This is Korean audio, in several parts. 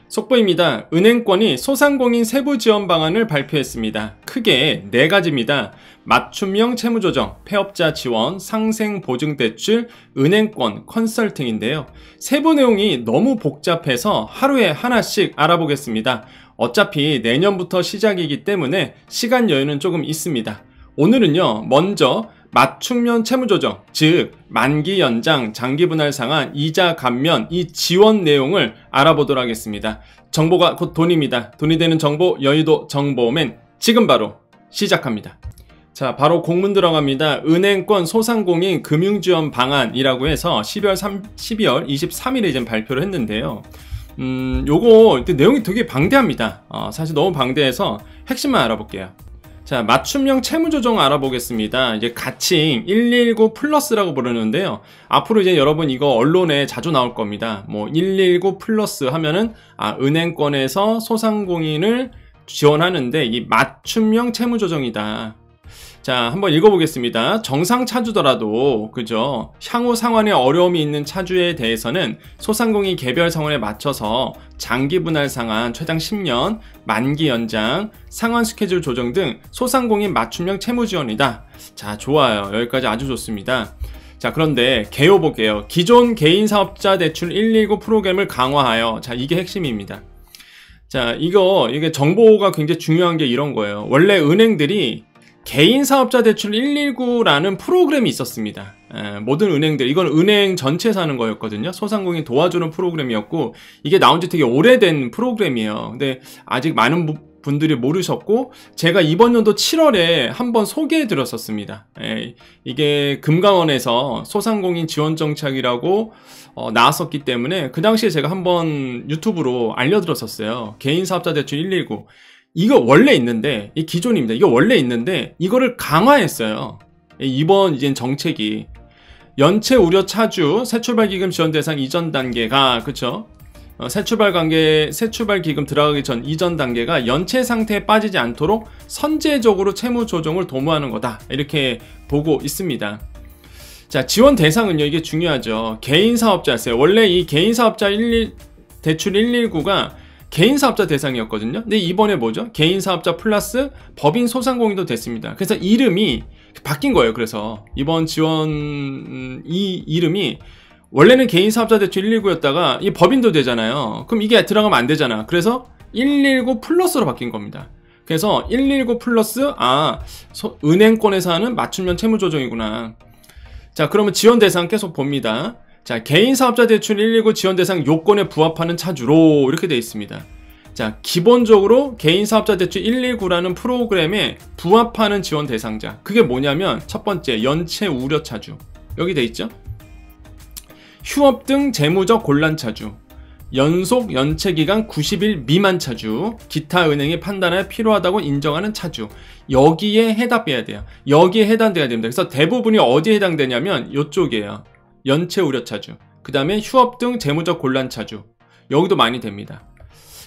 속보입니다. 은행권이 소상공인 세부 지원 방안을 발표했습니다. 크게 4가지입니다. 맞춤형 채무조정, 폐업자 지원, 상생보증대출, 은행권, 컨설팅인데요. 세부 내용이 너무 복잡해서 하루에 하나씩 알아보겠습니다. 어차피 내년부터 시작이기 때문에 시간 여유는 조금 있습니다. 오늘은요, 먼저 맞춤형 채무조정, 즉 만기 연장, 장기 분할 상한, 이자 감면, 이 지원 내용을 알아보도록 하겠습니다. 정보가 곧 돈입니다. 돈이 되는 정보, 여의도 정보맨 지금 바로 시작합니다. 자, 바로 공문 들어갑니다. 은행권 소상공인 금융지원 방안이라고 해서 12월 23일에 이제 발표를 했는데요. 요거 내용이 되게 방대합니다. 사실 너무 방대해서 핵심만 알아볼게요. 자, 맞춤형 채무조정 알아보겠습니다. 이제 가칭 119 플러스라고 부르는데요. 앞으로 이제 여러분 이거 언론에 자주 나올 겁니다. 뭐 119 플러스 하면은 은행권에서 소상공인을 지원하는데 이 맞춤형 채무조정이다. 자, 한번 읽어보겠습니다. 정상 차주더라도 그죠? 향후 상환에 어려움이 있는 차주에 대해서는 소상공인 개별 상환에 맞춰서 장기 분할 상환 최장 10년, 만기 연장, 상환 스케줄 조정 등 소상공인 맞춤형 채무 지원이다. 자, 좋아요. 여기까지 아주 좋습니다. 자, 그런데 개요 볼게요. 기존 개인 사업자 대출 119 프로그램을 강화하여. 자, 이게 핵심입니다. 자, 이게 정보가 굉장히 중요한 게 이런 거예요. 원래 은행들이 개인 사업자 대출 119라는 프로그램이 있었습니다. 모든 은행들, 이건 은행 전체에서 하는 거였거든요. 소상공인 도와주는 프로그램이었고, 이게 나온 지 되게 오래된 프로그램이에요. 근데 아직 많은 분들이 모르셨고, 제가 이번 연도 7월에 한번 소개해 드렸었습니다. 이게 금감원에서 소상공인 지원 정책이라고 나왔었기 때문에 그 당시에 제가 한번 유튜브로 알려드렸었어요. 개인 사업자 대출 119. 이거 원래 있는데, 이 기존입니다. 이거 원래 있는데, 이거를 강화했어요. 이번 이제 정책이. 연체 우려 차주, 새출발 기금 지원 대상 이전 단계가, 그쵸? 새출발 기금 들어가기 전 이전 단계가 연체 상태에 빠지지 않도록 선제적으로 채무 조정을 도모하는 거다. 이렇게 보고 있습니다. 자, 지원 대상은요, 이게 중요하죠. 개인 사업자였어요. 원래 이 개인 사업자 대출 119가 개인 사업자 대상이었거든요. 근데 이번에 뭐죠? 개인 사업자 플러스 법인 소상공인도 됐습니다. 그래서 이름이 바뀐 거예요. 그래서 이번 지원 이 이름이 원래는 개인 사업자 대출 119였다가 이 법인도 되잖아요. 그럼 이게 들어가면 안 되잖아. 그래서 119 플러스로 바뀐 겁니다. 그래서 119 플러스 은행권에서 하는 맞춤형 채무조정이구나. 자, 그러면 지원 대상 계속 봅니다. 자, 개인 사업자 대출 119 지원 대상 요건에 부합하는 차주로 이렇게 되어 있습니다. 자, 기본적으로 개인 사업자 대출 119라는 프로그램에 부합하는 지원 대상자. 그게 뭐냐면 첫 번째, 연체 우려 차주. 여기 되어 있죠? 휴업 등 재무적 곤란 차주. 연속 연체 기간 90일 미만 차주. 기타 은행이 판단하여 필요하다고 인정하는 차주. 여기에 해당해야 돼요. 여기에 해당돼야 됩니다. 그래서 대부분이 어디에 해당되냐면 이쪽이에요. 연체 우려 차주, 그 다음에 휴업 등 재무적 곤란 차주, 여기도 많이 됩니다.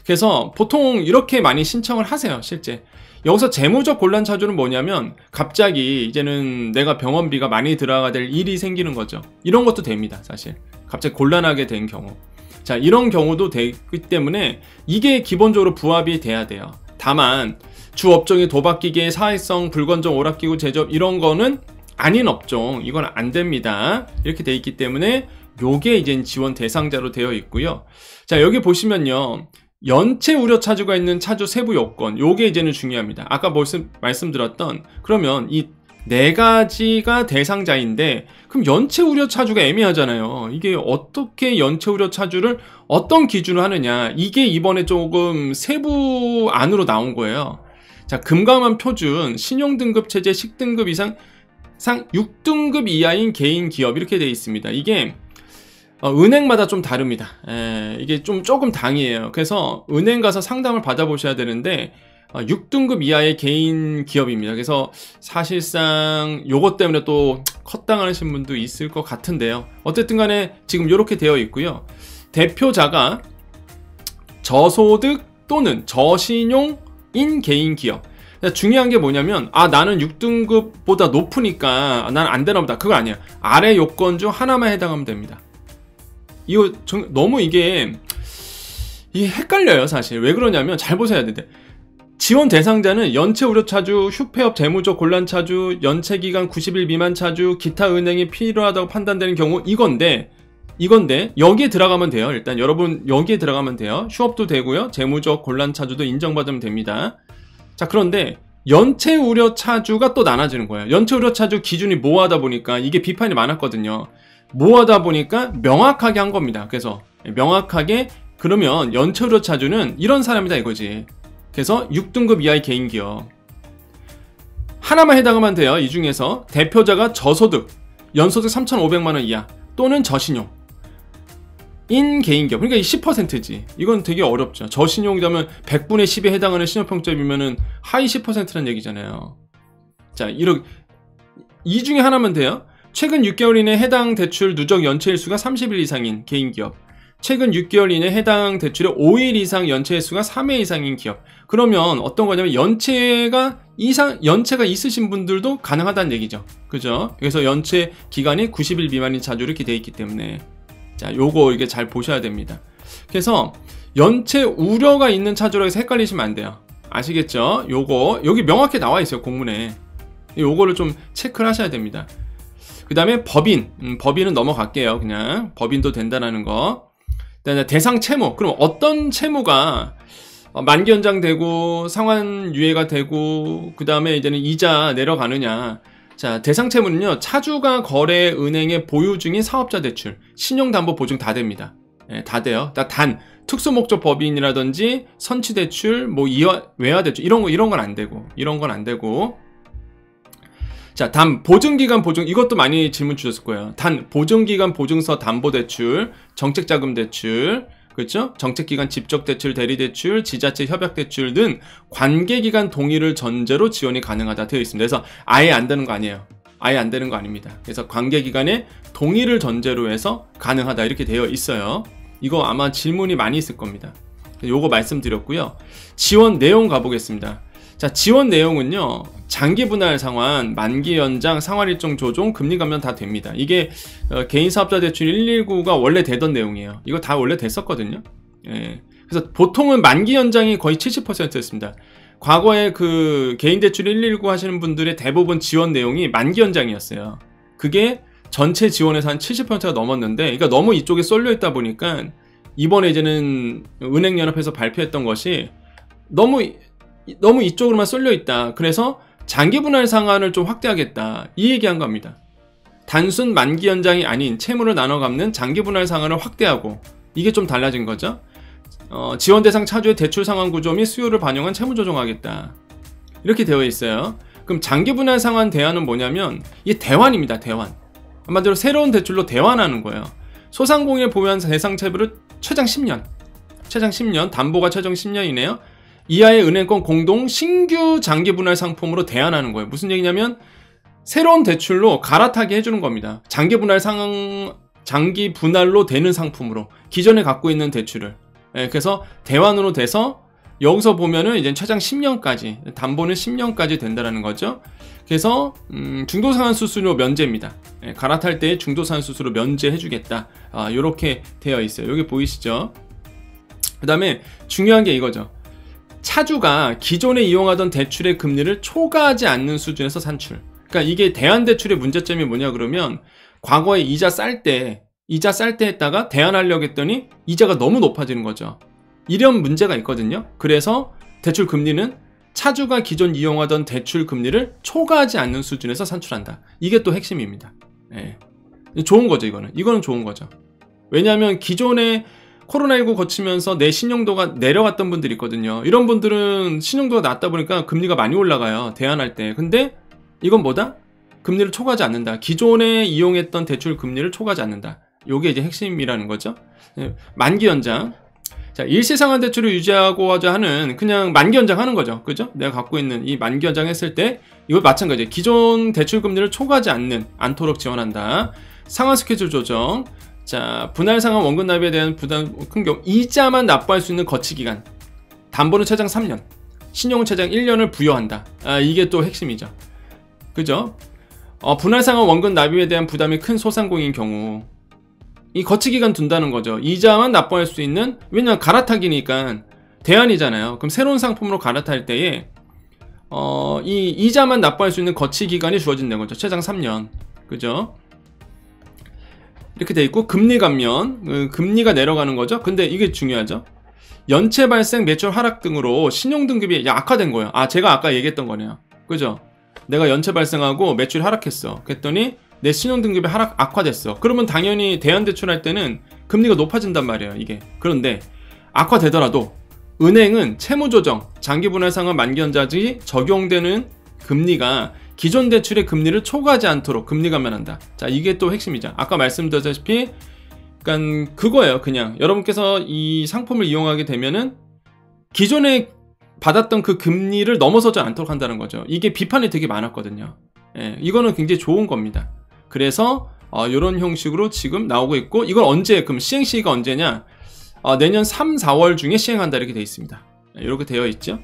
그래서 보통 이렇게 많이 신청을 하세요. 실제 여기서 재무적 곤란 차주는 뭐냐면 갑자기 이제는 내가 병원비가 많이 들어가야 될 일이 생기는 거죠. 이런 것도 됩니다. 사실 갑자기 곤란하게 된 경우, 자, 이런 경우도 되기 때문에 이게 기본적으로 부합이 돼야 돼요. 다만 주 업종이 도박기계, 사회성, 불건전, 오락기구 제조업 이런 거는 아닌 업종, 이건 안 됩니다. 이렇게 돼 있기 때문에 요게 이제 지원 대상자로 되어 있고요. 자, 여기 보시면요, 연체 우려 차주가 있는 차주 세부 요건, 요게 이제는 중요합니다. 아까 말씀드렸던, 그러면 이 4가지가 대상자인데 그럼 연체 우려 차주가 애매하잖아요. 이게 어떻게 연체 우려 차주를 어떤 기준으로 하느냐, 이게 이번에 조금 세부 안으로 나온 거예요. 자, 금감원 표준 신용등급 체제 식등급 이상 6등급 이하인 개인 기업 이렇게 되어 있습니다. 이게 은행마다 좀 다릅니다. 이게 조금 당이에요. 그래서 은행 가서 상담을 받아보셔야 되는데 6등급 이하의 개인 기업입니다. 그래서 사실상 요것 때문에 또 컷당하시는 분도 있을 것 같은데요. 어쨌든 간에 지금 이렇게 되어 있고요. 대표자가 저소득 또는 저신용인 개인 기업. 중요한 게 뭐냐면 나는 6등급보다 높으니까 난 안 되나 보다. 그거 아니야. 아래 요건 중 하나만 해당하면 됩니다. 이거 너무 이게 이게 헷갈려요 사실. 왜 그러냐면 잘 보셔야 되는데, 지원 대상자는 연체 우려 차주, 휴폐업 재무적 곤란 차주, 연체 기간 90일 미만 차주, 기타 은행이 필요하다고 판단되는 경우 이건데 여기에 들어가면 돼요. 일단 여러분 여기에 들어가면 돼요. 휴업도 되고요. 재무적 곤란 차주도 인정받으면 됩니다. 자, 그런데 연체 우려 차주가 또 나눠지는 거예요. 연체 우려 차주 기준이 모호하다 보니까 이게 비판이 많았거든요. 모호하다 보니까 명확하게 한 겁니다. 그래서 명확하게, 그러면 연체 우려 차주는 이런 사람이다 이거지. 그래서 6등급 이하의 개인기업 하나만 해당하면 돼요. 이 중에서 대표자가 저소득, 연소득 3,500만원 이하 또는 저신용 인 개인기업. 그러니까 이 10%지. 이건 되게 어렵죠. 저신용이라면 100분의 10에 해당하는 신용평점이면은 하위 10%라는 얘기잖아요. 자, 이 중에 하나면 돼요. 최근 6개월 이내 해당 대출 누적 연체일수가 30일 이상인 개인기업, 최근 6개월 이내 해당 대출의 5일 이상 연체일수가 3회 이상인 기업. 그러면 어떤 거냐면 연체가 있으신 분들도 가능하다는 얘기죠. 그죠? 그래서 연체 기간이 90일 미만인 차주로 이렇게 돼 있기 때문에, 자, 요거 이게 잘 보셔야 됩니다. 그래서 연체 우려가 있는 차주라고 해서 헷갈리시면 안 돼요. 아시겠죠? 요거 여기 명확히 나와 있어요, 공문에. 요거를 좀 체크를 하셔야 됩니다. 그 다음에 법인은 넘어갈게요. 그냥 법인도 된다라는 거. 그다음에 대상 채무. 그럼 어떤 채무가 만기 연장되고 상환 유예가 되고 그 다음에 이제는 이자 내려가느냐. 자, 대상 채무는요, 차주가 거래 은행에 보유 중인 사업자 대출, 신용담보보증 다 됩니다. 예, 다 돼요. 단 특수목적 법인이라든지 선취대출, 뭐 외화대출 이런 건 안 되고. 자, 단 보증기간 보증, 이것도 많이 질문 주셨을 거예요. 단 보증기간 보증서 담보대출, 정책자금대출, 그렇죠? 정책기간 집적대출, 대리대출, 지자체 협약대출 등 관계기간 동의를 전제로 지원이 가능하다 되어 있습니다. 그래서 아예 안 되는 거 아니에요. 아예 안 되는 거 아닙니다. 그래서 관계기간의 동의를 전제로 해서 가능하다 이렇게 되어 있어요. 이거 아마 질문이 많이 있을 겁니다. 요거 말씀드렸고요. 지원 내용 가보겠습니다. 자, 지원 내용은요, 장기 분할 상환, 만기 연장, 상환 일정 조정, 금리 감면 다 됩니다. 이게 개인사업자 대출 119가 원래 되던 내용이에요. 이거 다 원래 됐었거든요. 예. 그래서 보통은 만기 연장이 거의 70%였습니다. 과거에 그 개인 대출 119 하시는 분들의 대부분 지원 내용이 만기 연장이었어요. 그게 전체 지원에서 한 70%가 넘었는데, 그러니까 너무 이쪽에 쏠려 있다 보니까 이번에 이제는 은행연합에서 발표했던 것이 너무 이쪽으로만 쏠려 있다. 그래서 장기 분할 상환을 좀 확대하겠다, 이 얘기한 겁니다. 단순 만기 연장이 아닌 채무를 나눠 갚는 장기 분할 상환을 확대하고, 이게 좀 달라진 거죠. 지원 대상 차주의 대출 상환 구조 및 수요를 반영한 채무 조정하겠다, 이렇게 되어 있어요. 그럼 장기 분할 상환 대안은 뭐냐면 이게 대환입니다. 대환. 한마디로 새로운 대출로 대환하는 거예요. 소상공인을 보유한 대상 채무를 최장 10년, 담보가 최종 10년이네요. 이하의 은행권 공동 신규 장기 분할 상품으로 대안하는 거예요. 무슨 얘기냐면 새로운 대출로 갈아타게 해주는 겁니다. 장기 분할로 되는 상품으로 기존에 갖고 있는 대출을. 예, 그래서 대환으로 돼서 여기서 보면은 이제 최장 10년까지, 담보는 10년까지 된다는 거죠. 그래서 중도상환 수수료 면제입니다. 예, 갈아탈 때 중도상환 수수료 면제해주겠다. 이렇게 되어 있어요. 여기 보이시죠? 그 다음에 중요한 게 이거죠. 차주가 기존에 이용하던 대출의 금리를 초과하지 않는 수준에서 산출. 그러니까 이게 대환대출의 문제점이 뭐냐 그러면, 과거에 이자 쌀 때 했다가 대환하려고 했더니 이자가 너무 높아지는 거죠. 이런 문제가 있거든요. 그래서 대출 금리는 차주가 기존 이용하던 대출 금리를 초과하지 않는 수준에서 산출한다. 이게 또 핵심입니다. 예. 좋은 거죠, 이거는 좋은 거죠. 왜냐하면 기존에 코로나19 거치면서 내 신용도가 내려갔던 분들이 있거든요. 이런 분들은 신용도가 낮다 보니까 금리가 많이 올라가요, 대환할 때. 근데 이건 뭐다? 금리를 초과하지 않는다. 기존에 이용했던 대출 금리를 초과하지 않는다. 요게 이제 핵심이라는 거죠. 만기 연장. 자, 일시상환 대출을 유지하고자 하는, 그냥 만기 연장하는 거죠. 그죠? 내가 갖고 있는 이 만기 연장 했을 때 이거 마찬가지예요. 기존 대출 금리를 초과하지 않도록 지원한다. 상환 스케줄 조정. 자, 분할 상환 원금 납입에 대한 부담 큰 경우 이자만 납부할 수 있는 거치 기간. 담보는 최장 3년, 신용은 최장 1년을 부여한다. 이게 또 핵심이죠. 그죠? 분할 상환 원금 납입에 대한 부담이 큰 소상공인 경우, 이 거치기간 둔다는 거죠. 이자만 납부할 수 있는, 왜냐면 갈아타기니까 대안이잖아요. 그럼 새로운 상품으로 갈아탈 때에 이 이자만 납부할 수 있는 거치기간이 주어진다는 거죠. 최장 3년. 그죠? 이렇게 돼 있고, 금리 감면, 금리가 내려가는 거죠. 근데 이게 중요하죠. 연체 발생, 매출 하락 등으로 신용등급이 악화된 거예요. 아, 제가 아까 얘기했던 거네요. 그죠? 내가 연체 발생하고 매출이 하락했어. 그랬더니 내 신용등급이 악화됐어. 그러면 당연히 대안대출할 때는 금리가 높아진단 말이에요, 이게. 그런데 악화되더라도 은행은 채무조정, 장기분할상환 만기연장이 적용되는 금리가 기존 대출의 금리를 초과하지 않도록 금리 감면한다. 자, 이게 또 핵심이죠. 아까 말씀드렸다시피 그러니까 그거예요. 그냥 여러분께서 이 상품을 이용하게 되면은 기존에 받았던 그 금리를 넘어서지 않도록 한다는 거죠. 이게 비판이 되게 많았거든요. 예, 이거는 굉장히 좋은 겁니다. 그래서 이런 형식으로 지금 나오고 있고, 이걸 언제, 그럼 시행 시기가 언제냐? 내년 3, 4월 중에 시행한다 이렇게 되어 있습니다. 이렇게 되어 있죠.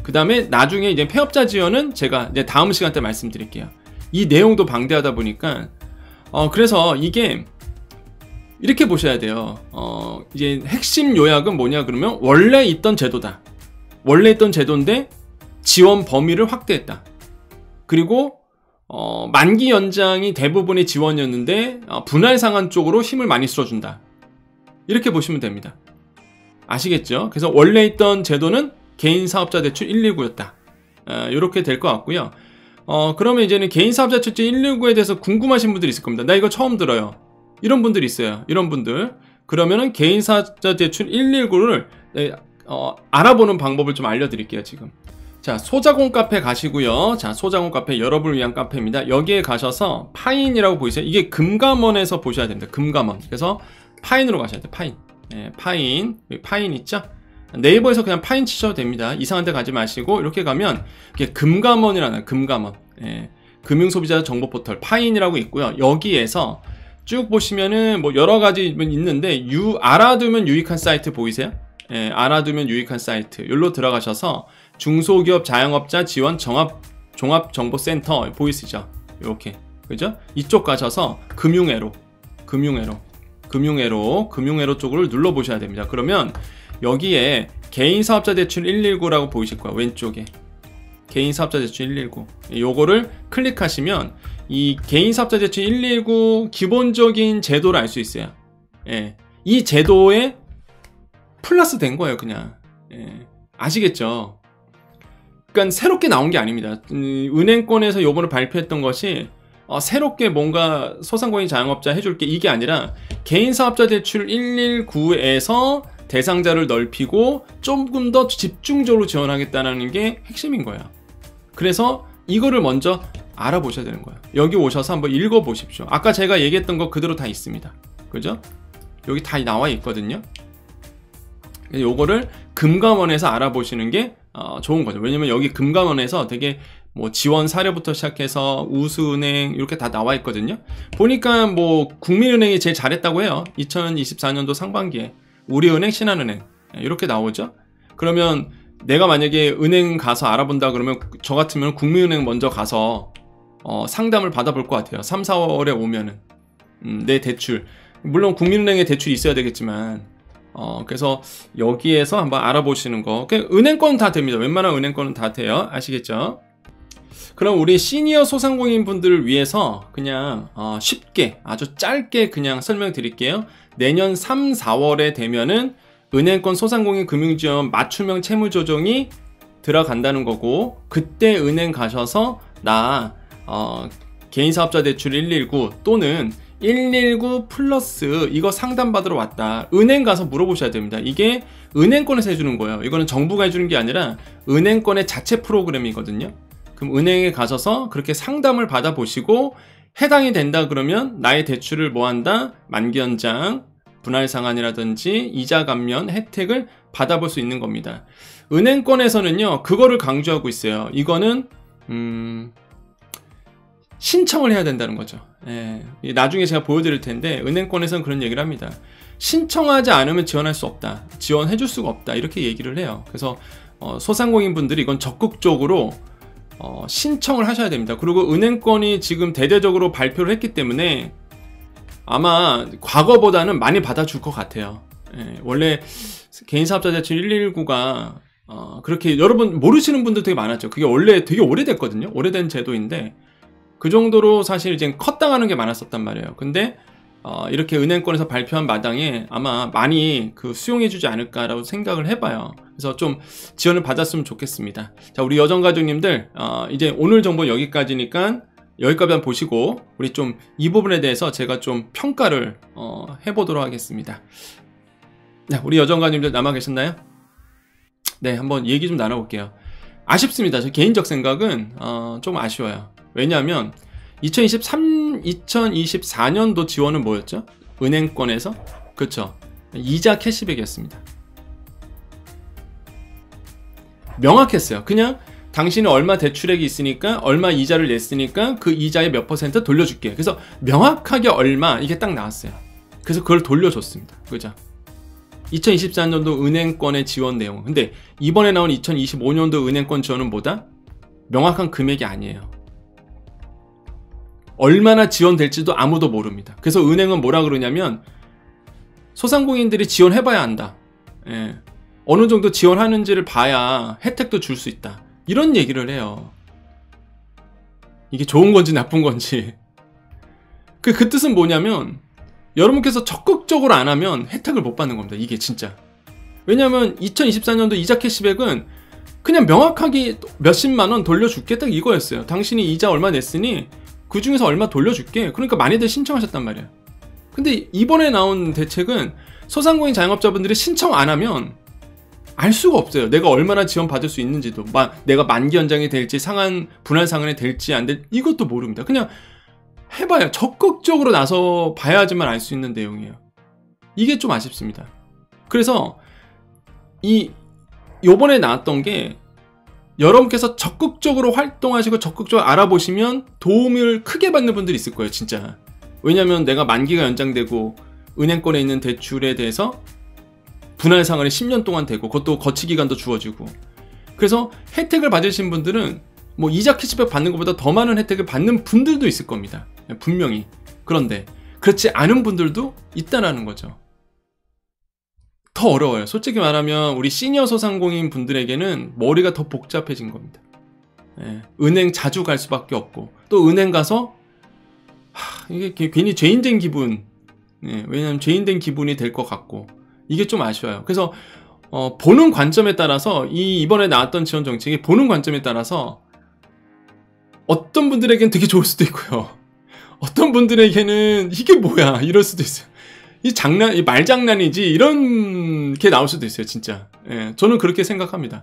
그 다음에 나중에 이제 폐업자 지원은 제가 이제 다음 시간 때 말씀드릴게요. 이 내용도 방대하다 보니까 그래서 이게 이렇게 보셔야 돼요. 이제 핵심 요약은 뭐냐 그러면 원래 있던 제도다. 원래 있던 제도인데 지원 범위를 확대했다. 그리고 만기 연장이 대부분의 지원이었는데 분할 상환 쪽으로 힘을 많이 실어준다. 이렇게 보시면 됩니다. 아시겠죠? 그래서 원래 있던 제도는 개인사업자 대출 119였다. 이렇게 될 것 같고요. 그러면 이제는 개인사업자 대출 119에 대해서 궁금하신 분들이 있을 겁니다. 나 이거 처음 들어요. 이런 분들이 있어요. 이런 분들. 그러면은 개인사업자 대출 119를 알아보는 방법을 좀 알려드릴게요, 지금. 자, 소자공 카페 가시고요. 자, 소자공 카페 여러분을 위한 카페입니다. 여기에 가셔서 파인이라고 보이세요? 이게 금감원에서 보셔야 됩니다. 금감원. 그래서 파인으로 가셔야 돼요. 파인. 네, 파인. 여기 파인 있죠? 네이버에서 그냥 파인 치셔도 됩니다. 이상한 데 가지 마시고 이렇게 가면 이게 금감원이라는 금감원. 네, 금융소비자 정보포털 파인이라고 있고요. 여기에서 쭉 보시면은 뭐 여러 가지 있는데 알아두면 유익한 사이트 보이세요? 예, 알아두면 유익한 사이트. 여기로 들어가셔서 중소기업 자영업자 지원 종합정보센터 보이시죠? 이렇게. 그죠? 이쪽 가셔서 금융회로 쪽을 눌러보셔야 됩니다. 그러면 여기에 개인사업자 대출 119라고 보이실 거야. 왼쪽에. 개인사업자 대출 119. 요거를 클릭하시면 이 개인사업자 대출 119 기본적인 제도를 알 수 있어요. 예. 이 제도에 플러스 된 거예요, 그냥. 예. 아시겠죠? 그러니까 새롭게 나온 게 아닙니다. 은행권에서 요번에 발표했던 것이 새롭게 뭔가 소상공인 자영업자 해줄게 이게 아니라 개인사업자 대출 119에서 대상자를 넓히고 조금 더 집중적으로 지원하겠다는 게 핵심인 거예요. 그래서 이거를 먼저 알아보셔야 되는 거예요. 여기 오셔서 한번 읽어보십시오. 아까 제가 얘기했던 거 그대로 다 있습니다. 그죠? 여기 다 나와 있거든요. 요거를 금감원에서 알아보시는 게 좋은 거죠. 왜냐면 여기 금감원에서 되게 뭐 지원 사례부터 시작해서 우수은행 이렇게 다 나와 있거든요. 보니까 뭐 국민은행이 제일 잘했다고 해요. 2024년도 상반기에 우리은행, 신한은행 이렇게 나오죠. 그러면 내가 만약에 은행 가서 알아본다 그러면 저 같으면 국민은행 먼저 가서 상담을 받아볼 것 같아요. 3, 4월에 오면은 내 대출, 물론 국민은행에 대출이 있어야 되겠지만 그래서 여기에서 한번 알아보시는 거. 은행권은 다 됩니다. 웬만한 은행권은 다 돼요. 아시겠죠? 그럼 우리 시니어 소상공인 분들을 위해서 그냥 쉽게 아주 짧게 그냥 설명드릴게요. 내년 3, 4월에 되면은 은행권 소상공인 금융지원 맞춤형 채무조정이 들어간다는 거고, 그때 은행 가셔서 나 개인사업자 대출 119 또는 119 플러스 이거 상담받으러 왔다. 은행 가서 물어보셔야 됩니다. 이게 은행권에서 해주는 거예요. 이거는 정부가 해주는 게 아니라 은행권의 자체 프로그램이거든요. 그럼 은행에 가셔서 그렇게 상담을 받아보시고 해당이 된다 그러면 나의 대출을 뭐 한다? 만기 연장, 분할 상환이라든지 이자 감면 혜택을 받아볼 수 있는 겁니다. 은행권에서는요 그거를 강조하고 있어요. 이거는 신청을 해야 된다는 거죠. 예, 나중에 제가 보여드릴 텐데 은행권에서는 그런 얘기를 합니다. 신청하지 않으면 지원할 수 없다. 지원해 줄 수가 없다. 이렇게 얘기를 해요. 그래서 소상공인 분들이 이건 적극적으로 신청을 하셔야 됩니다. 그리고 은행권이 지금 대대적으로 발표를 했기 때문에 아마 과거보다는 많이 받아줄 것 같아요. 예, 원래 개인사업자 대출 119가 그렇게 여러분 모르시는 분들 되게 많았죠. 그게 원래 되게 오래됐거든요. 오래된 제도인데 그 정도로 사실 이제 컷당하는 게 많았었단 말이에요. 근데 이렇게 은행권에서 발표한 마당에 아마 많이 수용해주지 않을까라고 생각을 해봐요. 그래서 좀 지원을 받았으면 좋겠습니다. 자, 우리 여정가족님들 이제 오늘 정보 여기까지니까 여기까지만 보시고 우리 좀 이 부분에 대해서 제가 좀 평가를 해보도록 하겠습니다. 네, 우리 여정가족님들 남아 계셨나요? 네, 한번 얘기 좀 나눠볼게요. 아쉽습니다. 저 개인적 생각은 좀 아쉬워요. 왜냐하면 2024년도 지원은 뭐였죠? 은행권에서? 그쵸? 이자 캐시백이었습니다. 명확했어요. 그냥 당신은 얼마 대출액이 있으니까 얼마 이자를 냈으니까 그 이자의 몇 % 돌려줄게. 그래서 명확하게 얼마 이게 딱 나왔어요. 그래서 그걸 돌려줬습니다. 그죠? 2024년도 은행권의 지원 내용. 근데 이번에 나온 2025년도 은행권 지원은 뭐다? 명확한 금액이 아니에요. 얼마나 지원될지도 아무도 모릅니다. 그래서 은행은 뭐라 그러냐면 소상공인들이 지원해봐야 한다. 예. 어느 정도 지원하는지를 봐야 혜택도 줄 수 있다. 이런 얘기를 해요. 이게 좋은 건지 나쁜 건지. 그 뜻은 뭐냐면 여러분께서 적극적으로 안 하면 혜택을 못 받는 겁니다. 이게 진짜. 왜냐면 2024년도 이자 캐시백은 그냥 명확하게 몇십만원 돌려줄게 딱 이거였어요. 당신이 이자 얼마 냈으니 그 중에서 얼마 돌려줄게. 그러니까 많이들 신청하셨단 말이에요. 근데 이번에 나온 대책은 소상공인 자영업자분들이 신청 안 하면 알 수가 없어요. 내가 얼마나 지원 받을 수 있는지도, 내가 만기 연장이 될지 상한 분할 상환이 될지 안 될지 이것도 모릅니다. 그냥 해봐야, 적극적으로 나서 봐야지만 알 수 있는 내용이에요. 이게 좀 아쉽습니다. 그래서 요번에 나왔던 게 여러분께서 적극적으로 활동하시고 적극적으로 알아보시면 도움을 크게 받는 분들이 있을 거예요. 진짜. 왜냐면 내가 만기가 연장되고 은행권에 있는 대출에 대해서 분할 상환이 10년 동안 되고 그것도 거치 기간도 주어지고, 그래서 혜택을 받으신 분들은 뭐 이자 캐시백 받는 것보다 더 많은 혜택을 받는 분들도 있을 겁니다. 분명히. 그런데 그렇지 않은 분들도 있다라는 거죠. 더 어려워요. 솔직히 말하면 우리 시니어 소상공인 분들에게는 머리가 더 복잡해진 겁니다. 예, 은행 자주 갈 수밖에 없고, 또 은행 가서 이게 괜히 죄인된 기분, 예, 왜냐면 죄인된 기분이 될 것 같고, 이게 좀 아쉬워요. 그래서 보는 관점에 따라서 이번에 나왔던 지원 정책이 보는 관점에 따라서 어떤 분들에게는 되게 좋을 수도 있고요. 어떤 분들에게는 이게 뭐야 이럴 수도 있어요. 이 말장난이지 이런 게 나올 수도 있어요. 진짜. 예, 저는 그렇게 생각합니다.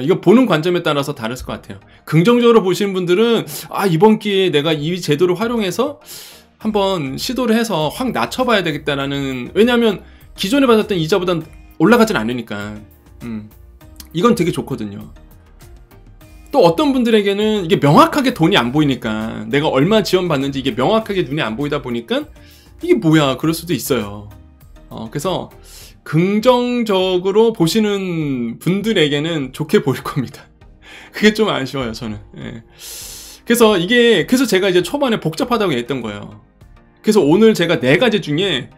이거 보는 관점에 따라서 다를 것 같아요. 긍정적으로 보시는 분들은 이번 기회에 내가 이 제도를 활용해서 한번 시도를 해서 확 낮춰봐야 되겠다라는, 왜냐하면 기존에 받았던 이자보단 올라가진 않으니까. 이건 되게 좋거든요. 또 어떤 분들에게는 이게 명확하게 돈이 안 보이니까, 내가 얼마 지원받는지 이게 명확하게 눈에 안 보이다 보니까 이게 뭐야 그럴 수도 있어요. 그래서 긍정적으로 보시는 분들에게는 좋게 보일 겁니다. 그게 좀 아쉬워요, 저는. 예. 그래서 제가 이제 초반에 복잡하다고 했던 거예요. 그래서 오늘 제가 4가지 중에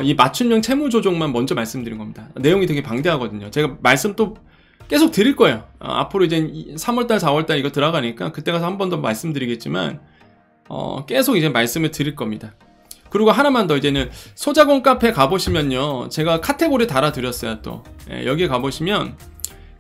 이 맞춤형 채무 조정만 먼저 말씀드린 겁니다. 내용이 되게 방대하거든요. 제가 말씀 또 계속 드릴 거예요. 앞으로 이제 3월달, 4월달 이거 들어가니까 그때 가서 한 번 더 말씀드리겠지만 계속 이제 말씀을 드릴 겁니다. 그리고 하나만 더, 이제는 소자공 카페 가보시면요, 제가 카테고리 달아드렸어요. 또 여기에 가보시면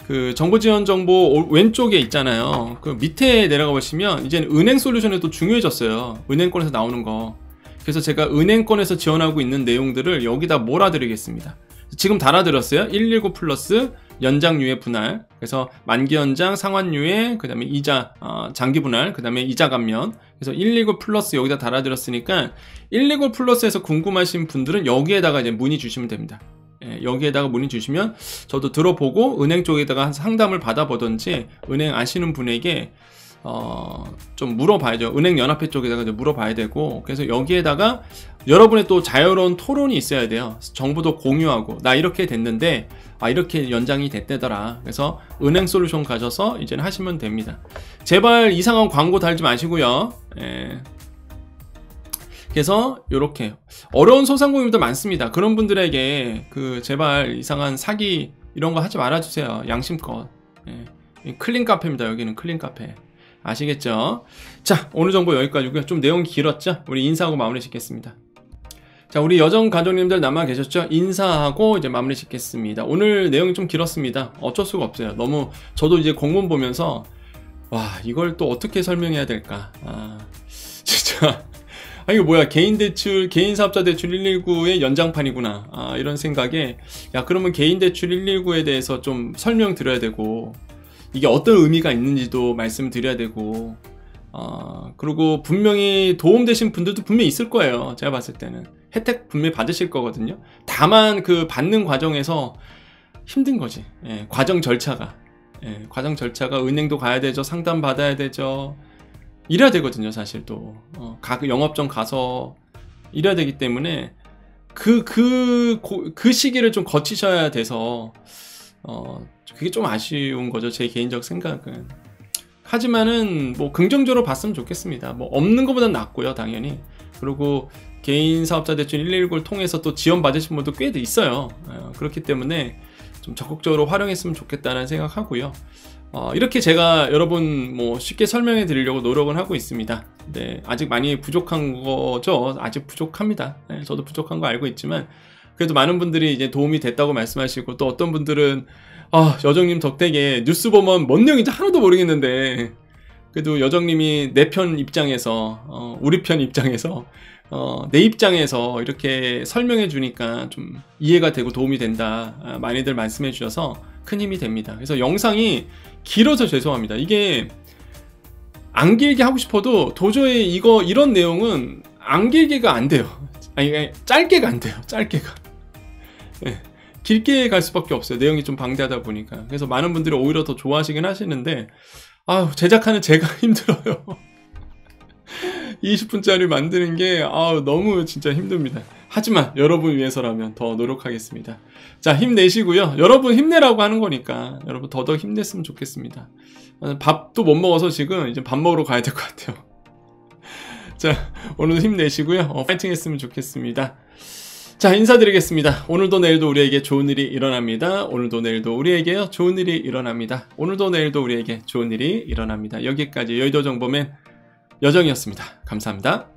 그 정보지원 정보 왼쪽에 있잖아요. 그 밑에 내려가 보시면 이제는 은행 솔루션이 또 중요해졌어요. 은행권에서 나오는 거. 그래서 제가 은행권에서 지원하고 있는 내용들을 여기다 몰아드리겠습니다. 지금 달아드렸어요. 119 플러스 연장유예 분할, 그래서 만기 연장, 상환유예, 그 다음에 이자, 장기 분할, 그 다음에 이자 감면. 그래서 119 플러스 여기다 달아드렸으니까 119 플러스에서 궁금하신 분들은 여기에다가 이제 문의 주시면 됩니다. 예, 여기에다가 문의 주시면 저도 들어보고 은행 쪽에다가 상담을 받아보던지, 은행 아시는 분에게 좀 물어봐야죠. 은행연합회 쪽에다가 물어봐야 되고, 그래서 여기에다가 여러분의 또 자유로운 토론이 있어야 돼요. 정보도 공유하고, 나 이렇게 됐는데 이렇게 연장이 됐대더라. 그래서 은행 솔루션 가셔서 이제는 하시면 됩니다. 제발 이상한 광고 달지 마시고요. 예. 그래서 이렇게 어려운 소상공인들 많습니다. 그런 분들에게 제발 이상한 사기 이런 거 하지 말아주세요. 양심껏. 예. 클린 카페입니다. 여기는 클린 카페. 아시겠죠? 자, 오늘 정보 여기까지고요. 좀 내용이 길었죠? 우리 인사하고 마무리 짓겠습니다. 자, 우리 여정 가족님들 남아 계셨죠? 인사하고 이제 마무리 짓겠습니다. 오늘 내용이 좀 길었습니다. 어쩔 수가 없어요. 너무 저도 이제 공문 보면서 와, 이걸 또 어떻게 설명해야 될까? 진짜 이거 뭐야, 개인사업자 대출 119의 연장판이구나. 이런 생각에, 야, 그러면 개인대출 119에 대해서 좀 설명드려야 되고, 이게 어떤 의미가 있는지도 말씀드려야 되고, 그리고 분명히 도움되신 분들도 분명히 있을 거예요. 제가 봤을 때는. 혜택 분명히 받으실 거거든요. 다만 받는 과정에서 힘든 거지. 예, 과정 절차가. 은행도 가야 되죠. 상담 받아야 되죠. 일해야 되거든요, 사실 또. 영업점 가서 일해야 되기 때문에 그 시기를 좀 거치셔야 돼서 그게 좀 아쉬운 거죠, 제 개인적 생각은. 하지만은 뭐 긍정적으로 봤으면 좋겠습니다. 뭐 없는 것보단 낫고요, 당연히. 그리고 개인 사업자 대출 119를 통해서 또 지원 받으신 분도 꽤 있어요. 그렇기 때문에 좀 적극적으로 활용했으면 좋겠다는 생각하고요. 이렇게 제가 여러분 뭐 쉽게 설명해 드리려고 노력을 하고 있습니다. 네, 아직 많이 부족한 거죠. 아직 부족합니다. 네, 저도 부족한 거 알고 있지만 그래도 많은 분들이 이제 도움이 됐다고 말씀하시고, 또 어떤 분들은 여정님 덕택에 뉴스 보면 뭔 내용인지 하나도 모르겠는데 그래도 여정님이 내 편 입장에서 우리 편 입장에서 내 입장에서 이렇게 설명해 주니까 좀 이해가 되고 도움이 된다, 많이들 말씀해 주셔서 큰 힘이 됩니다. 그래서 영상이 길어서 죄송합니다. 이게 안 길게 하고 싶어도 도저히 이런 내용은 안 길게가 안 돼요. 아니, 짧게가 안 돼요. 짧게가. 네. 길게 갈 수밖에 없어요. 내용이 좀 방대하다 보니까. 그래서 많은 분들이 오히려 더 좋아하시긴 하시는데, 제작하는 제가 힘들어요. 20분짜리 만드는 게 너무 진짜 힘듭니다. 하지만 여러분 위해서라면 더 노력하겠습니다. 자, 힘내시고요. 여러분 힘내라고 하는 거니까 여러분 더더욱 힘냈으면 좋겠습니다. 밥도 못 먹어서 지금 이제 밥 먹으러 가야 될 것 같아요. 자, 오늘도 힘내시고요. 파이팅 했으면 좋겠습니다. 자, 인사드리겠습니다. 오늘도 내일도 우리에게 좋은 일이 일어납니다. 오늘도 내일도 우리에게 좋은 일이 일어납니다. 오늘도 내일도 우리에게 좋은 일이 일어납니다. 여기까지 여의도 정보맨 여정이었습니다. 감사합니다.